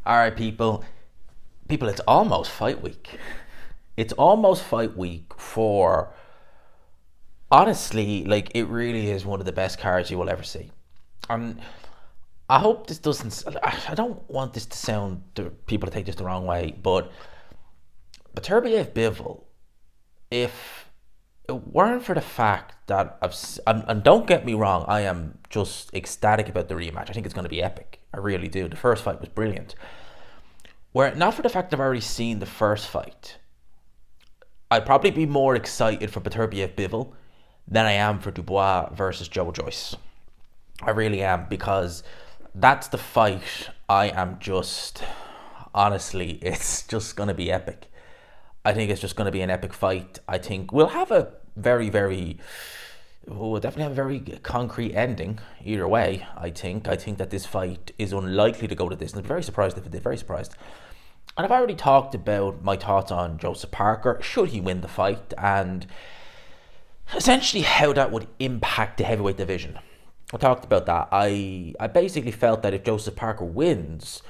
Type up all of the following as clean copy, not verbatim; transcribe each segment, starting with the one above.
All right, people. People, it's almost fight week. It's almost fight week for, honestly, like, it really is one of the best cards you will ever see. And I hope this doesn't, I don't want this to sound, to people to take this the wrong way, but Beterbiev Bivol, if it weren't for the fact that and don't get me wrong, I am just ecstatic about the rematch. I think it's going to be epic. I really do. The first fight was brilliant. Were it not for the fact that I've already seen the first fight, I'd probably be more excited for Beterbiev Bivol than I am for Dubois versus Joe Joyce. I really am, because that's the fight I am just, honestly, it's just going to be epic. I think it's just going to be an epic fight. I think we'll have a we'll definitely have a very concrete ending either way. I think that this fight is unlikely to go to this, and I'm very surprised if it did. Very surprised. And I've already talked about my thoughts on Joseph Parker, should he win the fight, and essentially how that would impact the heavyweight division. I talked about that. I basically felt that if Joseph Parker wins,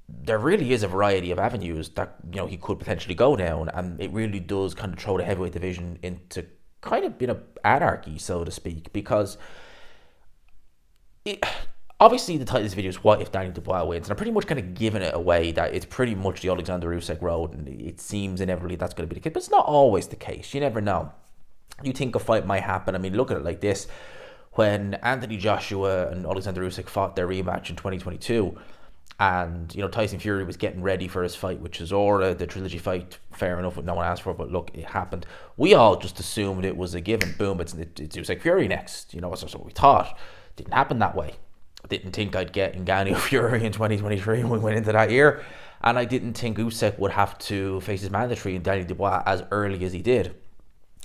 there really is a variety of avenues that he could potentially go down, and it really does kind of throw the heavyweight division into kind of anarchy, so to speak, because it, obviously the title of this video is what if Daniel Dubois wins, and I'm pretty much kind of giving it away that it's pretty much the Alexander Usyk road, and it seems inevitably that's going to be the case, but it's not always the case. You never know. You think a fight might happen. I mean, look at it like this: when Anthony Joshua and Alexander Usyk fought their rematch in 2022. And, Tyson Fury was getting ready for his fight with Chisora, the trilogy fight. Fair enough, what no one asked for, but look, it happened. We all just assumed it was a given. Boom, it's Usyk Fury next. That's what we thought. Didn't happen that way. I didn't think I'd get Ngannou Fury in 2023 when we went into that year. And I didn't think Usyk would have to face his mandatory in Daniel Dubois as early as he did.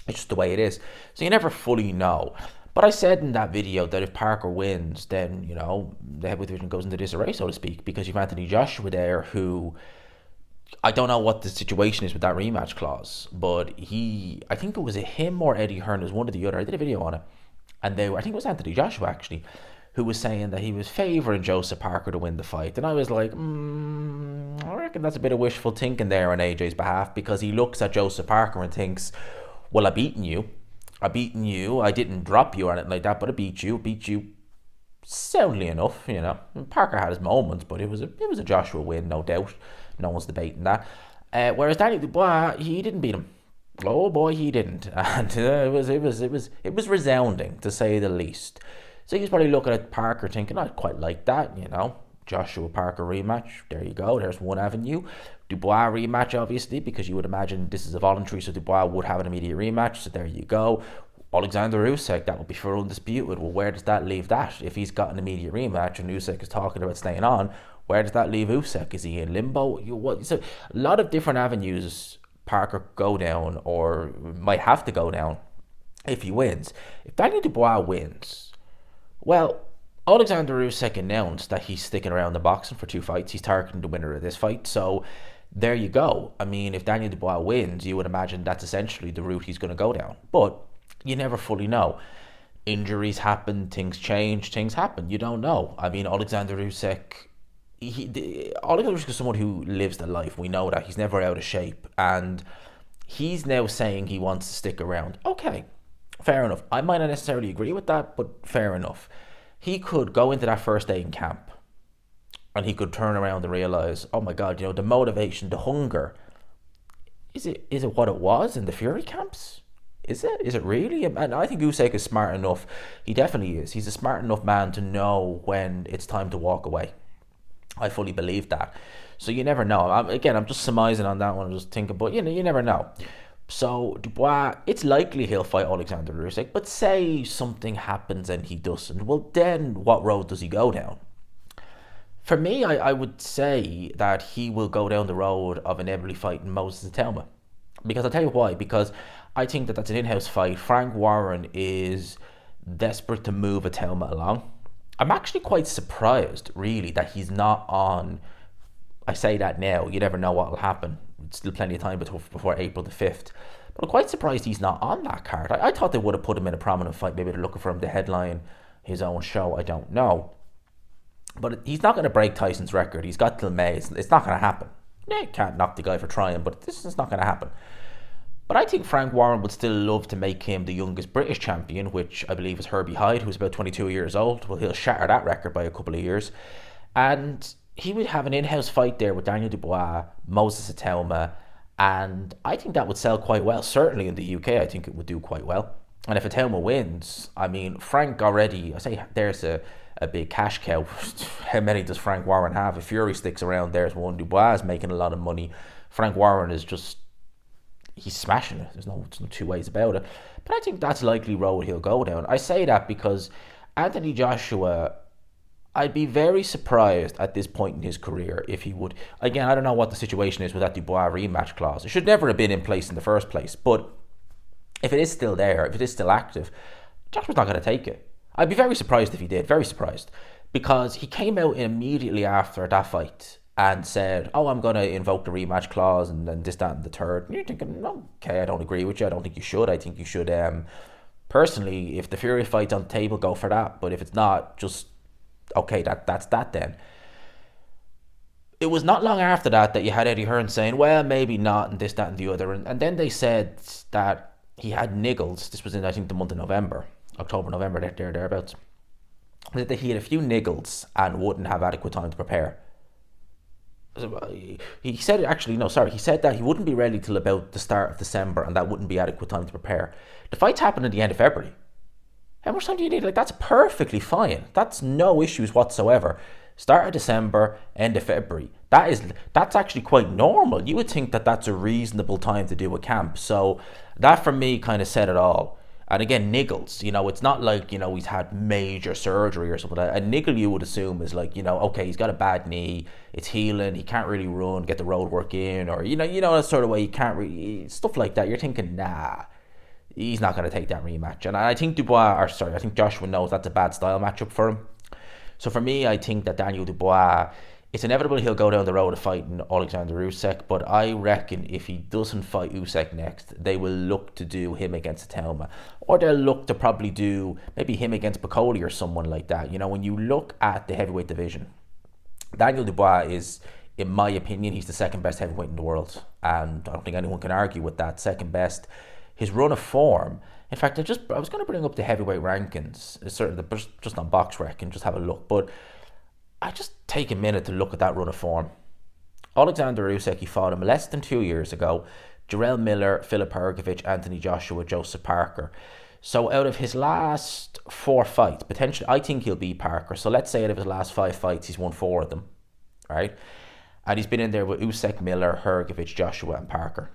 It's just the way it is. So you never fully know. But I said in that video that if Parker wins, then, the heavyweight division goes into disarray, so to speak, because you've Anthony Joshua there, who, I don't know what the situation is with that rematch clause, but I think it was him or Eddie Hearn, was one or the other. I did a video on it, and I think it was Anthony Joshua, actually, who was saying that he was favouring Joseph Parker to win the fight. And I was like, I reckon that's a bit of wishful thinking there on AJ's behalf, because he looks at Joseph Parker and thinks, well, I've beaten you. I didn't drop you or anything like that, but I beat you soundly enough, Parker had his moments, but it was a Joshua win, no doubt. No one's debating that. Whereas Daniel Dubois, he didn't beat him. Oh boy, he didn't, and it was resounding, to say the least. So he's probably looking at Parker thinking, I'd quite like that, Joshua Parker rematch. There you go. There's one avenue. Dubois rematch, obviously, because you would imagine this is a voluntary, so Dubois would have an immediate rematch. So there you go. Alexander Usyk, that would be for undisputed. Well, where does that leave that? If he's got an immediate rematch and Usyk is talking about staying on, where does that leave Usyk? Is he in limbo? So a lot of different avenues Parker go down, or might have to go down, if he wins. If Daniel Dubois wins, well, Alexander Usyk announced that he's sticking around the boxing for 2 fights. He's targeting the winner of this fight. So there you go. I mean, if Daniel Dubois wins, you would imagine that's essentially the route he's going to go down. But you never fully know. Injuries happen, things change, things happen. You don't know. I mean, Alexander Usyk is someone who lives the life. We know that. He's never out of shape. And he's now saying he wants to stick around. Okay, fair enough. I might not necessarily agree with that, but fair enough. He could go into that first day in camp and he could turn around and realize, oh my God, the motivation, the hunger, is it what it was in the Fury camps? Is it really? And I think Usyk is smart enough. He definitely is. He's a smart enough man to know when it's time to walk away. I fully believe that. So you never know. I'm just surmising on that one. I'm just thinking, but you never know. So Dubois, it's likely he'll fight Alexander Usyk, but say something happens and he doesn't, well then what road does he go down? For me, I would say that he will go down the road of inevitably fighting Moses Atelma. Because I'll tell you why. Because I think that that's an in-house fight. Frank Warren is desperate to move Atelma along. I'm actually quite surprised, really, that he's not on. I say that now, you never know what will happen. It's still plenty of time before April the 5th. But I'm quite surprised he's not on that card. I thought they would have put him in a prominent fight. Maybe they're looking for him to headline his own show. I don't know. But he's not going to break Tyson's record. He's got till May. It's not going to happen. Yeah, you can't knock the guy for trying, but this is not going to happen. But I think Frank Warren would still love to make him the youngest British champion, which I believe is Herbie Hyde, who's about 22 years old. Well, he'll shatter that record by a couple of years. And he would have an in-house fight there with Daniel Dubois, Moses Itelma, and I think that would sell quite well. Certainly in the UK, I think it would do quite well. And if Itelma wins, I mean, Frank already, I say there's a big cash cow. How many does Frank Warren have? If Fury sticks around, there's one. Dubois is making a lot of money. Frank Warren is just, he's smashing it. There's no two ways about it. But I think that's likely road he'll go down. I say that because Anthony Joshua, I'd be very surprised at this point in his career if he would. Again, I don't know what the situation is with that Dubois rematch clause. It should never have been in place in the first place. But if it is still there, if it is still active, Joshua's not going to take it. I'd be very surprised if he did, very surprised. Because he came out immediately after that fight and said, oh, I'm going to invoke the rematch clause and then this, that, and the third. And you're thinking, okay, I don't agree with you. I don't think you should. I think you should, personally, if the Fury fight's on the table, go for that. But if it's not, just, okay, that's that then. It was not long after that you had Eddie Hearn saying, well, maybe not, and this, that, and the other. And then they said that he had niggles. This was in, I think, the month of November, October, November, thereabouts. That he had a few niggles and wouldn't have adequate time to prepare. He said, he said that he wouldn't be ready till about the start of December, and that wouldn't be adequate time to prepare. The fight's happened at the end of February. How much time do you need? Like, that's perfectly fine. That's no issues whatsoever. Start of December, end of February. That's actually quite normal. You would think that that's a reasonable time to do a camp. So that for me kind of said it all. And again, niggles, it's not like, he's had major surgery or something. A niggle you would assume is like, okay, he's got a bad knee, it's healing, he can't really run, get the road work in, or, that sort of way, he can't really, stuff like that. You're thinking, nah, he's not going to take that rematch. And I think I think Joshua knows that's a bad style matchup for him. So for me, I think that Daniel Dubois, it's inevitable he'll go down the road of fighting Alexander Usyk, but I reckon if he doesn't fight Usyk next, they will look to do him against Itelma. Or they'll look to probably do maybe him against Bacoli or someone like that. When you look at the heavyweight division, Daniel Dubois is, in my opinion, he's the second best heavyweight in the world. And I don't think anyone can argue with that. Second best. His run of form. In fact, I was going to bring up the heavyweight rankings, just on BoxRec and just have a look. But I just take a minute to look at that run of form. Alexander Usyk, he fought him less than 2 years ago. Jarrell Miller, Filip Hrgovic, Anthony Joshua, Joseph Parker. So out of his last 4 fights, potentially, I think he'll beat Parker. So let's say out of his last 5 fights, he's won 4 of them, right? And he's been in there with Usyk, Miller, Hrgovic, Joshua, and Parker.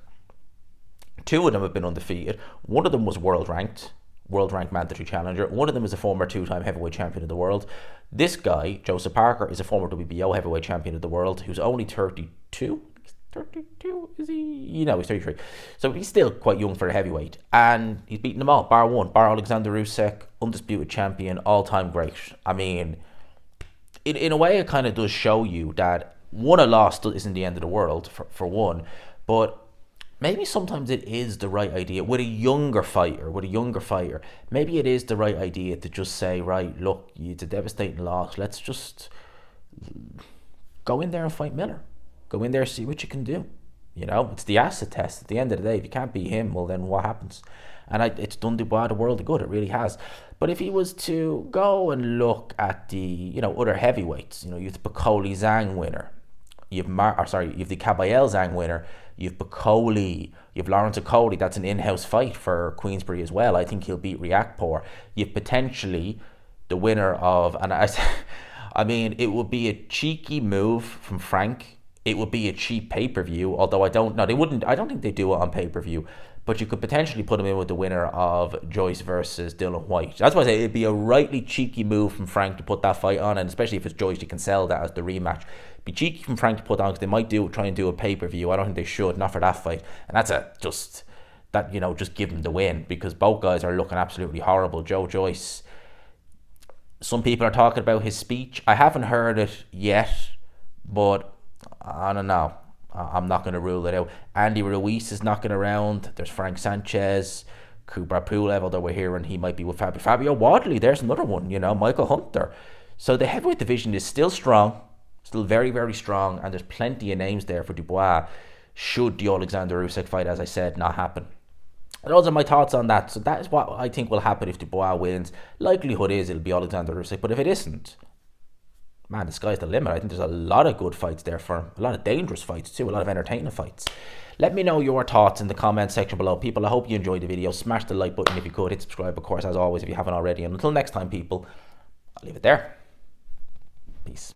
2 of them have been undefeated. 1 of them was world ranked mandatory challenger. 1 of them is a former 2-time heavyweight champion of the world. This guy, Joseph Parker, is a former WBO heavyweight champion of the world who's only 32. 32? Is he? He's 33. So he's still quite young for a heavyweight. And he's beaten them all, bar Alexander Usyk, undisputed champion, all-time great. I mean, in a way, it kind of does show you that a loss isn't the end of the world, for one. But maybe sometimes it is the right idea with a younger fighter. Maybe it is the right idea to just say, right, look, it's a devastating loss. Let's just go in there and fight Miller. Go in there, see what you can do. It's the acid test. At the end of the day, if you can't beat him, well, then what happens? And it's done Dubois the world of good. It really has. But if he was to go and look at the, other heavyweights, you have the Bacoli Zhang winner. You have the Caballel Zhang winner. You have Bacoli. You have Lawrence Okoli. That's an in-house fight for Queensbury as well. I think he'll beat Riakporhe. You have potentially the winner of, and I mean, it would be a cheeky move from Frank. It would be a cheap pay-per-view, although I don't think they do it on pay-per-view. But you could potentially put him in with the winner of Joyce versus Dylan White. That's why I say it'd be a rightly cheeky move from Frank to put that fight on, and especially if it's Joyce, you can sell that as the rematch. It'd be cheeky from Frank to put on, because they might try and do a pay-per-view. I don't think they should, not for that fight. And that's just give him the win, because both guys are looking absolutely horrible. Joe Joyce, some people are talking about his speech. I haven't heard it yet, but I don't know. I'm not going to rule it out. Andy Ruiz is knocking around. There's Frank Sanchez, Kubrat Pulev, although we're hearing he might be with Fabio Wadley. There's another one, Michael Hunter. So the heavyweight division is still strong, still very, very strong, and there's plenty of names there for Dubois should the Alexander Usyk fight, as I said, not happen. And those are my thoughts on that. So that is what I think will happen if Dubois wins. Likelihood is it'll be Alexander Usyk, but if it isn't, man, the sky's the limit. I think there's a lot of good fights there for him. A lot of dangerous fights too, a lot of entertaining fights. Let me know your thoughts in the comment section below. People, I hope you enjoyed the video. Smash the like button if you could. Hit subscribe, of course, as always, if you haven't already. And until next time, people, I'll leave it there. Peace.